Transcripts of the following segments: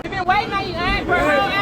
You've been waiting on you, Aunt, for a whole hour.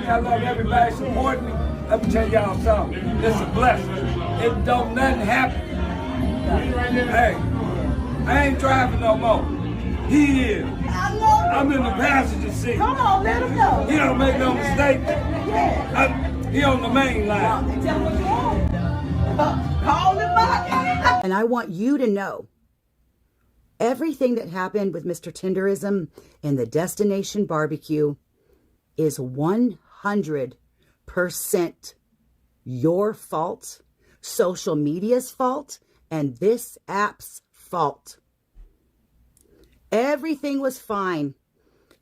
I love everybody supporting me. Let me tell y'all something. It's a blessing. It don't nothing happen. Hey, I ain't driving no more. He is. I'm in the passenger seat. Come on, let him know. He don't make no mistake. Yeah. He on the main line. Tell him what you want. Call him up. And I want you to know everything that happened with Mr. Tenderism and the Destination Barbecue is 100% your fault, social media's fault, and this app's fault. Everything was fine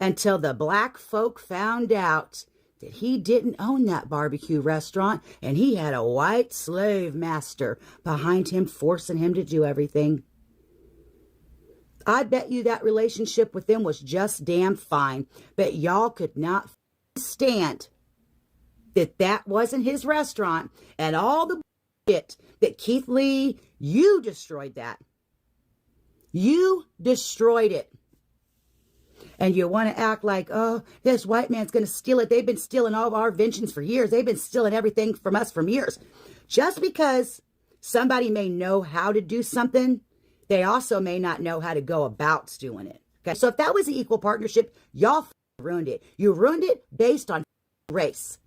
until the black folk found out that he didn't own that barbecue restaurant and he had a white slave master behind him forcing him to do everything. I bet you that relationship with them was just damn fine, but y'all could not stand that that wasn't his restaurant and all the shit that Keith Lee, you destroyed that. You destroyed it. And you want to act like, oh, this white man's going to steal it. They've been stealing all of our inventions for years. They've been stealing everything from us for years. Just because somebody may know how to do something, they also may not know how to go about doing it. Okay, so if that was an equal partnership, y'all ruined it. You ruined it based on race.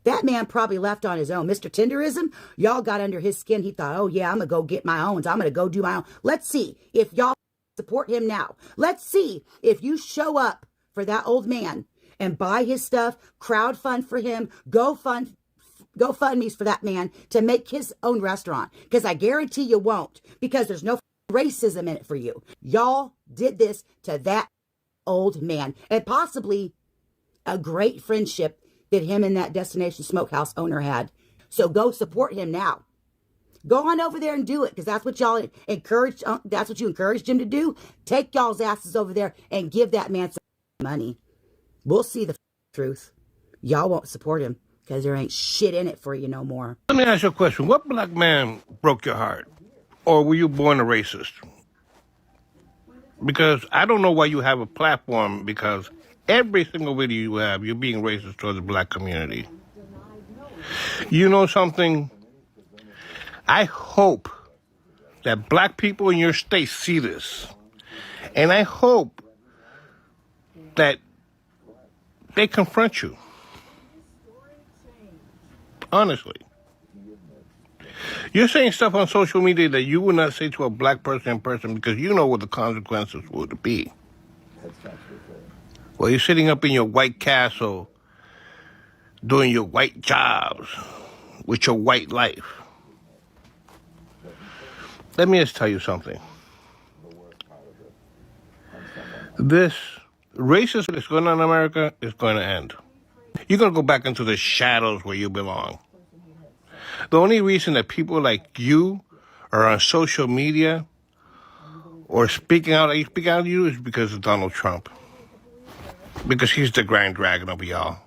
That man probably left on his own. Mr. Tenderism, y'all got under his skin. He thought, oh yeah, I'm going to go get my own. I'm going to go do my own. Let's see if y'all support him now. Let's see if you show up for that old man and buy his stuff, crowdfund for him, GoFundMe's for that man to make his own restaurant. Because I guarantee you won't, because there's no racism in it for you. Y'all did this to that old man, and possibly a great friendship that him and that Destination Smokehouse owner had. So go support him now. Go on over there and do it, because that's what y'all encouraged. That's what you encouraged him to do. Take y'all's asses over there and give that man some money. We'll see the truth. Y'all won't support him because there ain't shit in it for you no more. Let me ask you a question. What black man broke your heart? Or were you born a racist? Because I don't know why you have a platform, because every single video you have, you're being racist towards the black community. You know something? I hope that black people in your state see this. And I hope that they confront you. Honestly. You're saying stuff on social media that you would not say to a black person in person because you know what the consequences would be. Well, you're sitting up in your white castle doing your white jobs with your white life. Let me just tell you something. This racism that's going on in America is going to end. You're going to go back into the shadows where you belong. The only reason that people like you are on social media or speaking out to you is because of Donald Trump. Because he's the grand dragon over y'all.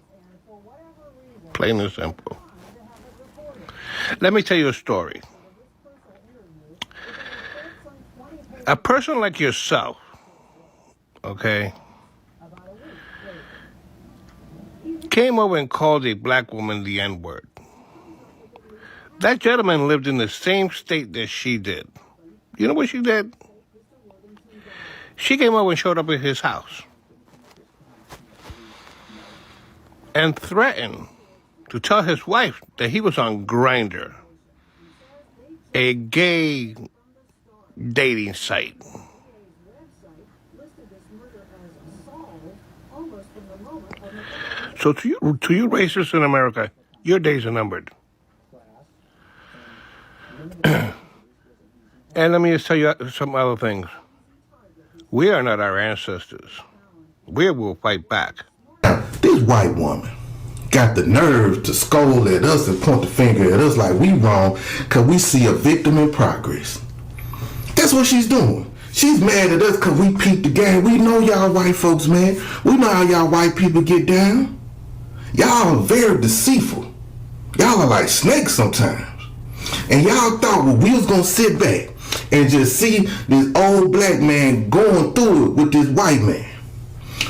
Plain and simple. Let me tell you a story. A person like yourself, okay, came over and called a black woman the N-word. That gentleman lived in the same state that she did. You know what she did? She came over and showed up at his house and threatened to tell his wife that he was on Grindr, a gay dating site. So to you racists in America, your days are numbered. And let me just tell you some other things. We are not our ancestors. We will fight back. This white woman got the nerve to scold at us and point the finger at us like we wrong because we see a victim in progress. That's what she's doing. She's mad at us because we peeped the game. We know y'all white folks, man. We know how y'all white people get down. Y'all are very deceitful. Y'all are like snakes sometimes. And y'all thought, well, we was going to sit back and just see this old black man going through it with this white man.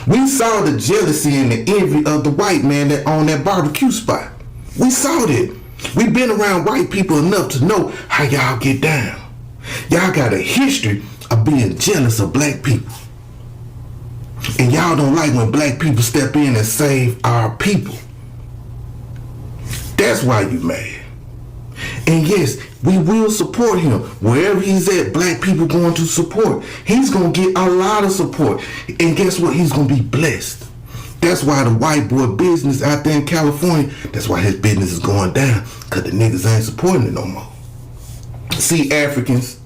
We saw the jealousy and the envy of the white man that on that barbecue spot. We saw that. We've been around white people enough to know how y'all get down. Y'all got a history of being jealous of black people. And y'all don't like when black people step in and save our people. That's why you mad. And yes, we will support him. Wherever he's at, black people going to support. He's going to get a lot of support. And guess what? He's going to be blessed. That's why the white boy business out there in California, that's why his business is going down. Because the niggas ain't supporting it no more. See, Africans,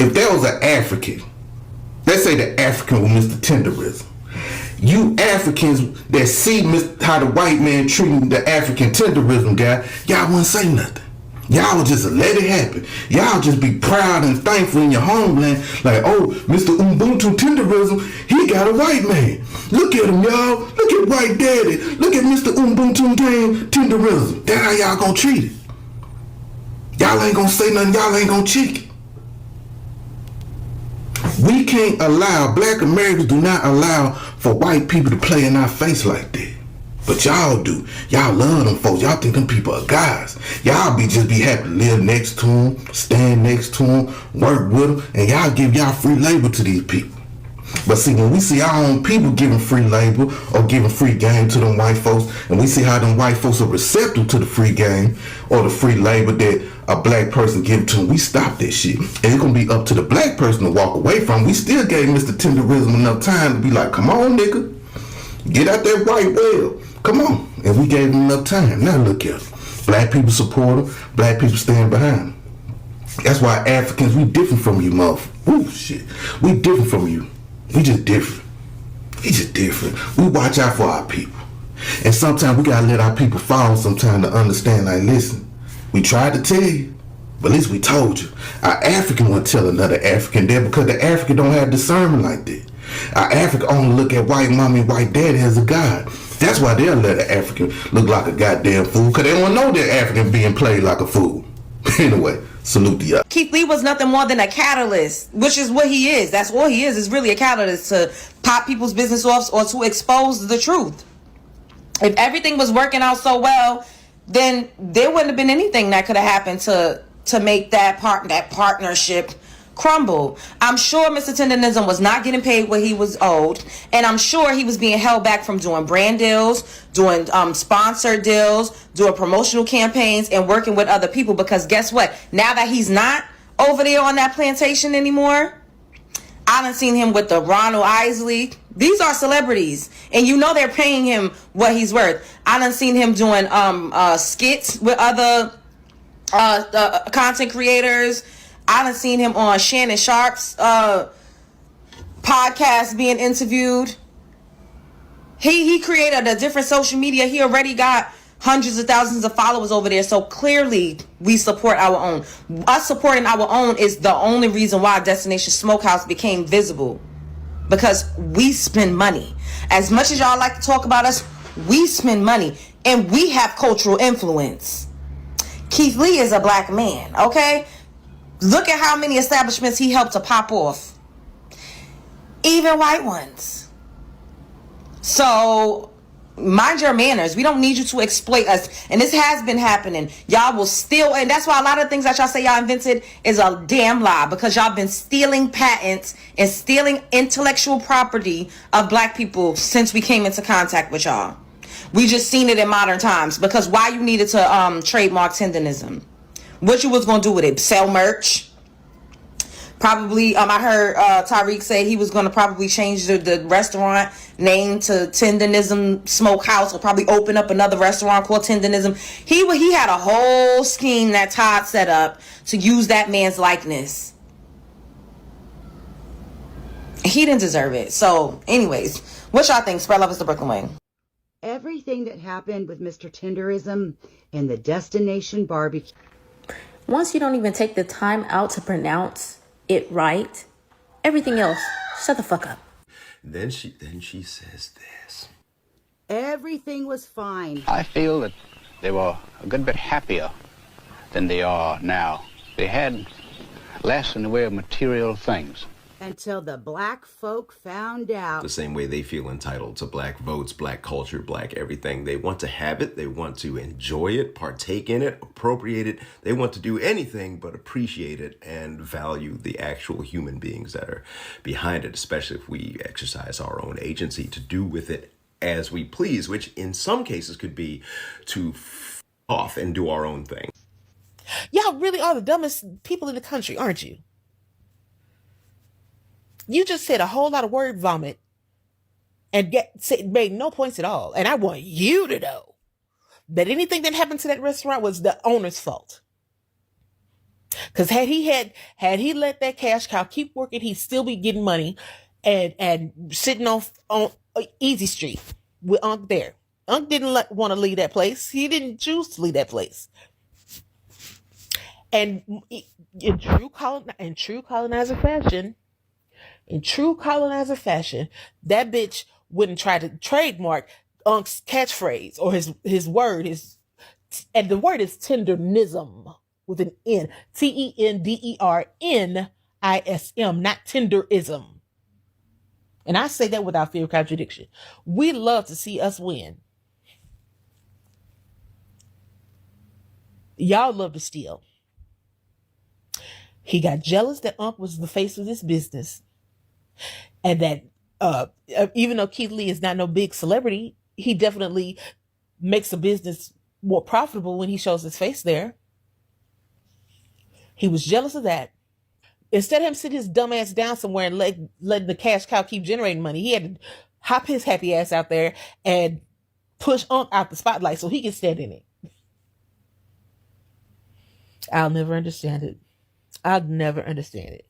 if there was an African, let's say the African was Mr. Tendernism. You Africans that see how the white man treating the African Tendernism guy, y'all wouldn't say nothing. Y'all would just let it happen. Y'all just be proud and thankful in your homeland. Like, oh, Mr. Ubuntu Tenderism, he got a white man. Look at him, y'all. Look at white daddy. Look at Mr. Ubuntu Tenderism. That's how y'all gonna treat it. Y'all ain't gonna say nothing. Y'all ain't gonna check it. We can't allow, black Americans do not allow for white people to play in our face like that. But y'all do. Y'all love them folks. Y'all think them people are guys. Y'all just be happy to live next to them, stand next to them, work with them, and y'all give y'all free labor to these people. But see, when we see our own people giving free labor or giving free game to them white folks, and we see how them white folks are receptive to the free game or the free labor that a black person give to them, we stop that shit. And it's going to be up to the black person to walk away from. We still gave Mr. Tenderism enough time to be like, come on, nigga. Get out that white well. Come on. And we gave him enough time. Now look at him. Black people support him. Black people stand behind him. That's why Africans, we different from you, motherfucker. Ooh, shit. We different from you. We just different. We just different. We watch out for our people. And sometimes we gotta let our people fall sometimes to understand, like, listen, we tried to tell you, but at least we told you. Our African won't tell another African that because the African don't have discernment like that. Our African only look at white mommy and white daddy as a god. That's why they'll let an African look like a goddamn fool, because they don't know that African being played like a fool. Anyway, salute to y'all. Keith Lee was nothing more than a catalyst, which is what he is. That's all he is really a catalyst to pop people's business off or to expose the truth. If everything was working out so well, then there wouldn't have been anything that could have happened to make that partnership crumble. I'm sure Mr. Tendernism was not getting paid what he was owed, and I'm sure he was being held back from doing brand deals, doing sponsored deals, doing promotional campaigns, and working with other people, because guess what? Now that he's not over there on that plantation anymore, I done seen him with the Ronald Isley. These are celebrities, and you know they're paying him what he's worth. I done seen him doing skits with other content creators. I done seen him on Shannon Sharp's podcast being interviewed. He created a different social media. He already got hundreds of thousands of followers over there. So clearly we support our own. Us supporting our own is the only reason why Destination Smokehouse became visible. Because we spend money. As much as y'all like to talk about us, we spend money. and we have cultural influence. Keith Lee is a black man, okay? Look at how many establishments he helped to pop off. Even white ones. So, mind your manners. We don't need you to exploit us. And this has been happening. Y'all will steal, and that's why a lot of things that y'all say y'all invented is a damn lie, because y'all been stealing patents and stealing intellectual property of black people since we came into contact with y'all. We just seen it in modern times, because why you needed to trademark Tendernism? What you was gonna do with it? Sell merch? Probably, I heard Tariq say he was gonna probably change the restaurant name to Tendernism Smokehouse, or probably open up another restaurant called Tendernism. He had a whole scheme that Todd set up to use that man's likeness. He didn't deserve it. So, anyways, what y'all think? Spread love is the Brooklyn way. Everything that happened with Mr. Tenderism and the Destination Barbecue. Once you don't even take the time out to pronounce it right, everything else, shut the fuck up. Then she says this. Everything was fine. I feel that they were a good bit happier than they are now. They had less in the way of material things. Until the black folk found out. The same way they feel entitled to black votes, black culture, black everything. They want to have it. They want to enjoy it, partake in it, appropriate it. They want to do anything but appreciate it and value the actual human beings that are behind it, especially if we exercise our own agency to do with it as we please, which in some cases could be to off and do our own thing. Y'all really are the dumbest people in the country, aren't you? You just said a whole lot of word vomit and made no points at all. And I want you to know that anything that happened to that restaurant was the owner's fault. Because had he let that cash cow keep working, he'd still be getting money and sitting on Easy Street with Unc there. Unc didn't want to leave that place. He didn't choose to leave that place. And in true colonizer fashion, that bitch wouldn't try to trademark Unc's catchphrase or his word. And the word is tendernism with an N. Tendernism, not tenderism. And I say that without fear of contradiction. We love to see us win. Y'all love to steal. He got jealous that Unc was the face of this business. And that even though Keith Lee is not no big celebrity, he definitely makes a business more profitable when he shows his face there. He was jealous of that. Instead of him sitting his dumb ass down somewhere and let the cash cow keep generating money, he had to hop his happy ass out there and push Unc out the spotlight so he can stand in it. I'll never understand it. I'll never understand it.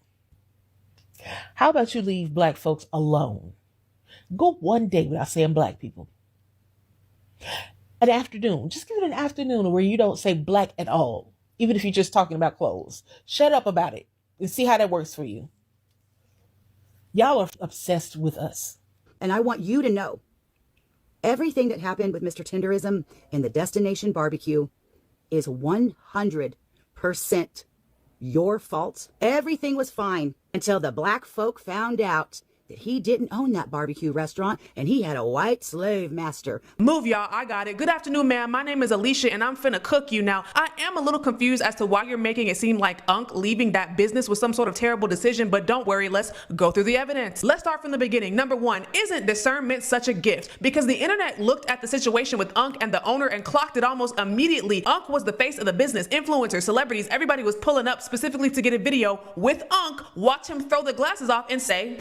How about you leave black folks alone? Go one day without saying black people. An afternoon. Just give it an afternoon where you don't say black at all. Even if you're just talking about clothes. Shut up about it and see how that works for you. Y'all are obsessed with us. And I want you to know, everything that happened with Mr. Tenderism and the Destination Barbecue is 100% your fault. Everything was fine until the black folk found out that he didn't own that barbecue restaurant and he had a white slave master. Move, y'all. I got it. Good afternoon, ma'am. My name is Alicia and I'm finna cook you. Now, I am a little confused as to why you're making it seem like Unc leaving that business was some sort of terrible decision, but don't worry. Let's go through the evidence. Let's start from the beginning. Number one, isn't discernment such a gift? Because the internet looked at the situation with Unc and the owner and clocked it almost immediately. Unc was the face of the business. Influencers, celebrities, everybody was pulling up specifically to get a video with Unc, watch him throw the glasses off and say,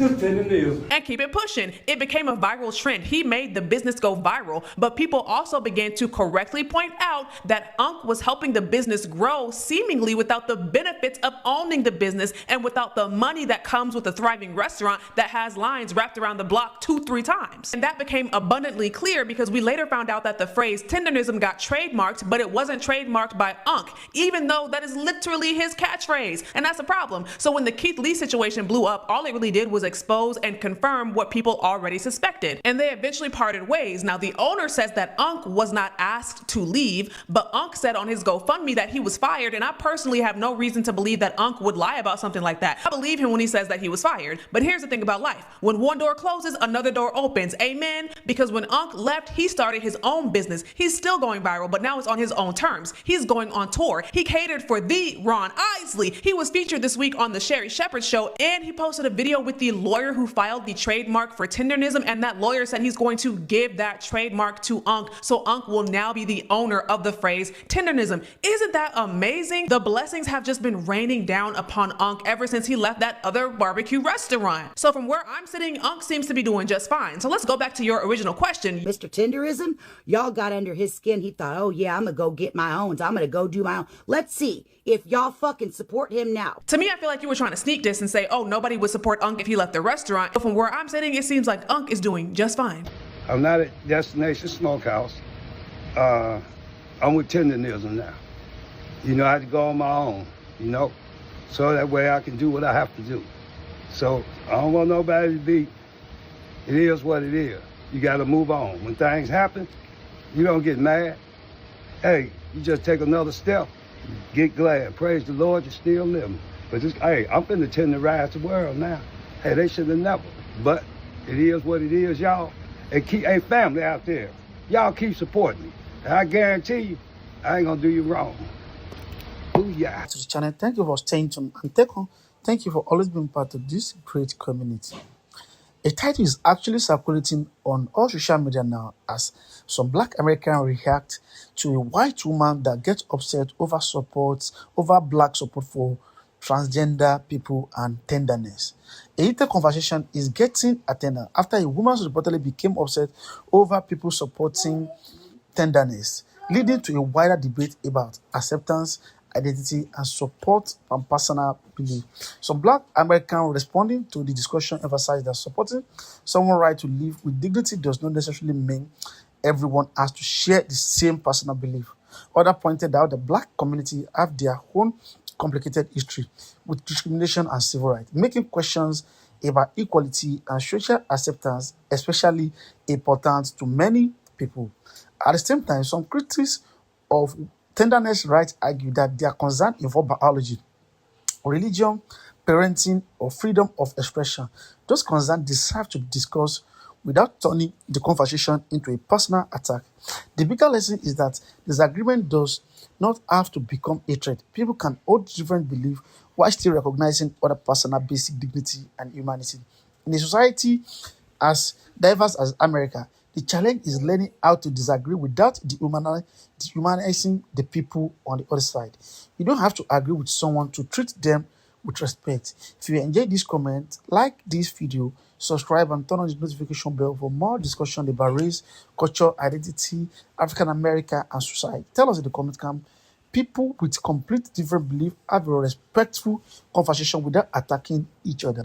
and keep it pushing. It became a viral trend. He made the business go viral, but people also began to correctly point out that Unc was helping the business grow seemingly without the benefits of owning the business and without the money that comes with a thriving restaurant that has lines wrapped around the block 2-3 times. And that became abundantly clear because we later found out that the phrase tendernism got trademarked, but it wasn't trademarked by Unc, even though that is literally his catchphrase. And that's a problem. So when the Keith Lee situation blew up, all it really did was expose and confirm what people already suspected. And they eventually parted ways. Now, the owner says that Unc was not asked to leave, but Unc said on his GoFundMe that he was fired, and I personally have no reason to believe that Unc would lie about something like that. I believe him when he says that he was fired. But here's the thing about life. When one door closes, another door opens. Amen? Because when Unc left, he started his own business. He's still going viral, but now it's on his own terms. He's going on tour. He catered for the Ron Isley. He was featured this week on the Sherry Shepherd Show, and he posted a video with the lawyer who filed the trademark for Tendernism, and that lawyer said he's going to give that trademark to Unc, so Unc will now be the owner of the phrase Tendernism. Isn't that amazing? The blessings have just been raining down upon Unc ever since he left that other barbecue restaurant. So from where I'm sitting, Unc seems to be doing just fine. So let's go back to your original question. Mr. Tenderism, y'all got under his skin. He thought, oh yeah, I'm gonna go get my own. I'm gonna go do my own. Let's see if y'all fucking support him now. To me, I feel like you were trying to sneak this and say, oh, nobody would support Unc if he left the restaurant. But from where I'm sitting, it seems like Unc is doing just fine. I'm not at Destination Smokehouse. I'm with Tendernism now. You know, I had to go on my own, you know, so that way I can do what I have to do. So I don't want nobody to be, it is what it is. You got to move on. When things happen, you don't get mad. Hey, you just take another step. Get glad. Praise the Lord, you're still living. But this, hey, I'm finna terrorize the world now. Hey, they should have never. But it is what it is, y'all. And keep, hey, family out there, y'all keep supporting me. And I guarantee you, I ain't gonna do you wrong. Booyah. To the channel, thank you for staying tuned, and thank you for always being part of this great community. A title is actually circulating on all social media now as some Black Americans react to a white woman that gets upset over Black support for transgender people and tenderness. A heated conversation is getting attention after a woman reportedly became upset over people supporting tenderness, leading to a wider debate about acceptance, identity, and support and personal belief. Some Black Americans responding to the discussion emphasized that supporting someone's right to live with dignity does not necessarily mean everyone has to share the same personal belief. Others pointed out the Black community have their own complicated history with discrimination and civil rights, making questions about equality and social acceptance especially important to many people. At the same time, some critics of tenderness rights argue that their concerns involve biology, religion, parenting, or freedom of expression. Those concerns deserve to be discussed without turning the conversation into a personal attack. The bigger lesson is that disagreement does not have to become hatred. People can hold different beliefs while still recognizing other personal basic dignity and humanity. In a society as diverse as America, the challenge is learning how to disagree without dehumanizing the people on the other side. You don't have to agree with someone to treat them with respect. If you enjoyed this comment, like this video, subscribe and turn on the notification bell for more discussion about race, culture, identity, African America, and society. Tell us in the comment camp. People with complete different beliefs have a respectful conversation without attacking each other.